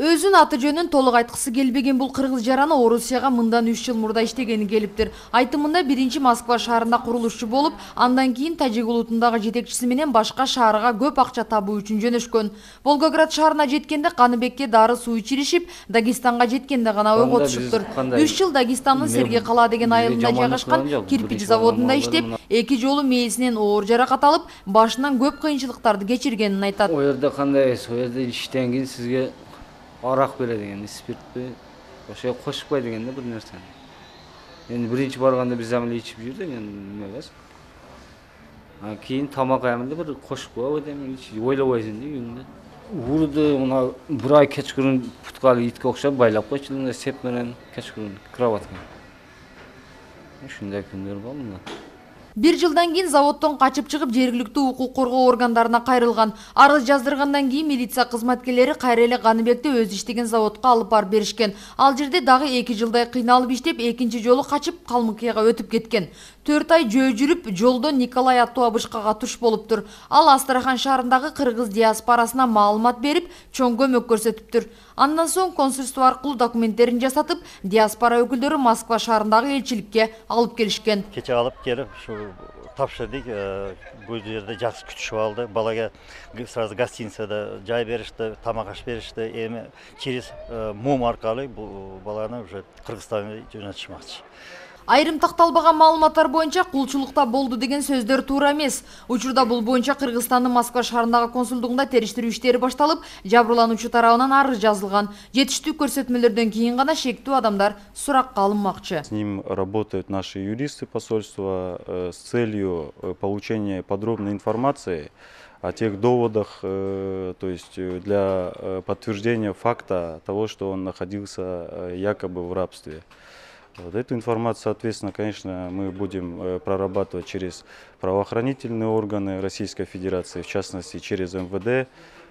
Өзүн аты жөнүн толук айткысы келбеген бул кыргыз жараны Орусияга мындан 3 жыл мурда иштегени келиптир. Айтымында биринчи Москва шаарында курулушчу болуп, андан кийин Тажик улутундагы жетекчиси менен башка шаарга көп акча табуу үчүн жөнөшкөн. Волгоград шаарына жеткенде Каныбекке дары суу ичиришип, Дагестанга жеткенде гана ойго түшүптүр. 3 жыл Дагестандын Сергей кала деген айылында жайгашкан кирпич заводунда иштеп, 2 жолу мээсинен оор жаракат алып, башынан көп кыйынчылыктарды кечиргенин айтат. О жерде кандай, о жерде иштен кийин сизге arak береді деген, спиртті ошо кошпой деген бир нерсе. Эми биринчи барганда биз амеле ичип жүрдүк, эми эмес. Кийин тамак амеле бир кошпой деген ойлобойсуң күндө. Урду мына бир ай кечкүрүн путкалы итке окшоп байлап койчу, сеп менен кечкүрүн кроватка. Ушундай күндөр болду. 1 жылдан кийин заводдон качып чыгып жергиликтүү укук коргоо органдарына кайрылган. Арыз жаздыргандан кийин милиция кызматкерлери кайра эле Каныбекти өз иштеген заводко алып барып беришкен. Ал жерде дагы 2 жылдай кыйналып иштеп, экинчи жолу качып Калмыкияга өтүп кеткен. 4 ай жөө жүрүп, жолдо Николай аттуу абышкага туш болуптур. Ал Астрахан шаарындагы кыргыз диаспорасына маалымат берип, чоң көмөк көрсөтүптүр. Андан соң консульство аркылуу документтерин жасатып, диаспора өкүлдөрү Москва шаарындагы элчиликке алып келишкен. Кече алып келип, тапшырдык, бул жерде жакшы күтүшүп алды. Балага сразу гостиницада жай беришти, тамак аш беришти. Эми через МУМ аркылуу бул баланы уже Кыргызстанга жөнөтүшмөкчү. Айрым такталбаган маалыматтар боюнча кулчулукта болду деген сөздөр туура эмес. Учурда бул боюнча Кыргызстандын Москва шаарындагы консулдугунда териштирүү иштери башталып, жабырлануучу тарабынан арыз жазылган. Жетиштүү көрсөтмөлөрдөн кийин гана шектүү адамдар суракка алынмакчы. С ним работают наши юристы посольства с целью получения подробной информации о тех доводах, то есть для подтверждения факта того, что он находился якобы в рабстве. Вот эту информацию, соответственно, конечно, мы будем прорабатывать через правоохранительные органы Российской Федерации, в частности, через МВД,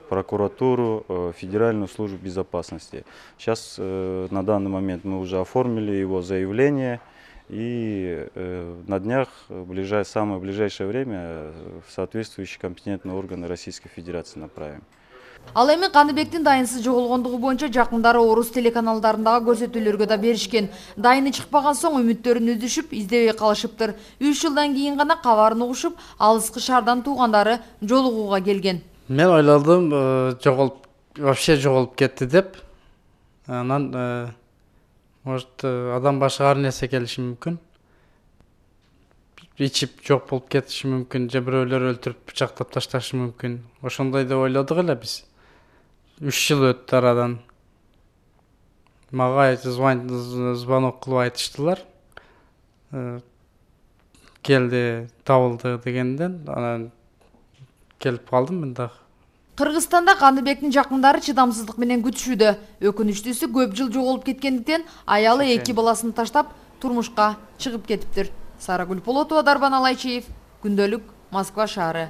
прокуратуру, Федеральную службу безопасности. Сейчас, на данный момент, мы уже оформили его заявление и на днях, в самое ближайшее время, в соответствующие компетентные органы Российской Федерации направим. Ал эми Каныбектин дайынсыз жоголгондугу боюнча жакындары орус телеканалдарындагы көрсөтүүлөргө да беришкен. Дайыны чыкпаган соң үмүттөрүн үзүшүп, издебей калышыптыр. 3 жылдан кийин гана кабарын угушуп, алыскы шаардан туугандары жолугууга келген. Мен ойладым, вообще жоголуп кетти деп. Анан может адам башыга ар нерсе келиши мүмкүн. Ичип жок болуп кетиши мүмкүн, же бирөөлөр өлтүрүп бычактап ташташы мүмкүн. Ошондой деп ойладык эле биз. 3 жыл өттү арадан. Мага звонок кылып айтыштылар. Келди, табылды дегенден, анан келип калдым мен дагы. Кыргызстанда Каныбектин жакындары чыдамсыздык менен күтүшүүдө. Өкүнүчтүүсү көп жыл жоголуп кеткендиктен аялы 2 баласын таштап турмушка чыгып кетиптир. Сарагүл Полотова, Дарбан Алайчиев, Күндөлүк, Москва шаары.